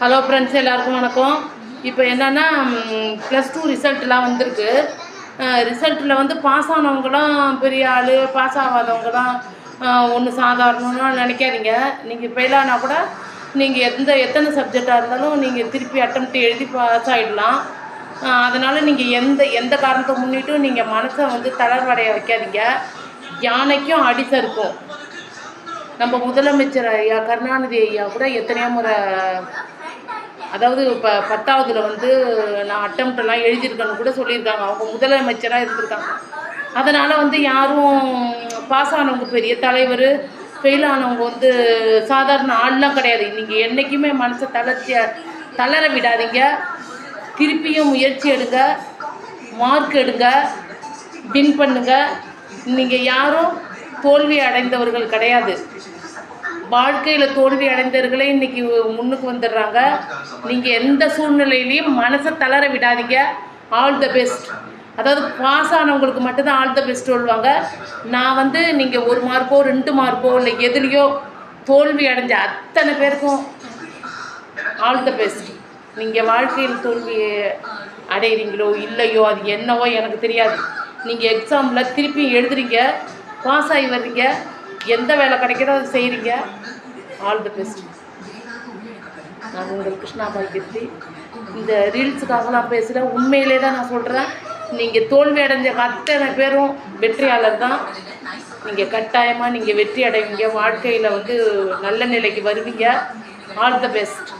Hello friends, எல்லாருக்கும் வணக்கம். இப்போ என்னென்னா +2 ரிசல்ட்லாம் வந்திருக்கு. ரிசல்ட்டில் வந்து பாஸ் ஆனவங்களாம் பெரிய ஆள், பாஸ் ஆகாதவங்களாம் ஒன்று சாதாரணமாக நினைக்காதீங்க. நீங்கள் ஃபெயில் ஆனால் கூட நீங்கள் எத்தனை சப்ஜெக்டாக இருந்தாலும் நீங்கள் திருப்பி அட்டெம்ப்ட் எழுதி பாஸ் ஆகிடலாம். அதனால் நீங்கள் எந்த காரணத்தை முன்னிட்டும் நீங்கள் மனசை வந்து தளர்வடைய வைக்காதீங்க. யானைக்கும் அடிசை இருக்கும். நம்ம முதலமைச்சர் ஐயா கருணாநிதி ஐயா கூட எத்தனையோ முறை, அதாவது இப்போ 10ஆவதுல வந்து நான் அட்டெம்ப்டெல்லாம் எழுதியிருக்கேன்னு கூட சொல்லியிருக்காங்க. அவங்க முதலமைச்சராக இருந்திருக்காங்க. அதனால் வந்து யாரும் பாஸ் ஆனவங்க பெரிய தலைவர், ஃபெயில் ஆனவங்க வந்து சாதாரண ஆள்லாம் கிடையாது. நீங்கள் என்றைக்குமே மனசை தளர விடாதீங்க. திருப்பியும் முயற்சி எடுங்க, மார்க் எடுங்க, வின் பண்ணுங்க. நீங்கள் யாரும் தோல்வி அடைந்தவர்கள் கிடையாது. வாழ்க்கையில் தோல்வி அடைந்தவர்களே இன்றைக்கி முன்னுக்கு வந்துடுறாங்க. நீங்கள் எந்த சூழ்நிலையிலையும் மனசை தளர விடாதீங்க. All the best. அதாவது பாஸ் ஆனவங்களுக்கு மட்டும்தான் ஆல் த பெஸ்ட் சொல்லுவாங்க. நான் வந்து நீங்கள் 1 மார்க்கோ 2 மார்க்கோ இல்லை எதுலேயோ தோல்வி அடைஞ்ச அத்தனை பேருக்கும் ஆல் த பெஸ்ட். நீங்கள் வாழ்க்கையில் தோல்வி அடைகிறீங்களோ இல்லையோ அது என்னவோ எனக்கு தெரியாது. நீங்கள் எக்ஸாமில் திருப்பி எழுதுறீங்க, பாஸ் ஆகி வர்றீங்க, எந்த வேலை கிடைக்கிறதோ அதை செய்கிறீங்க. All the best. நான் உங்கள் கிருஷ்ணாபாய் கீர்த்தி. இந்த ரீல்ஸுக்காகலாம் பேசுகிறேன், உண்மையிலே தான் நான் சொல்கிறேன். நீங்கள் தோல்வி அடைஞ்ச அத்தனை பேரும் வெற்றியாளர் தான். நீங்கள் கட்டாயமாக நீங்கள் வெற்றி அடைவீங்க. வாழ்க்கையில் வந்து நல்ல நிலைக்கு வருவீங்க. All the best.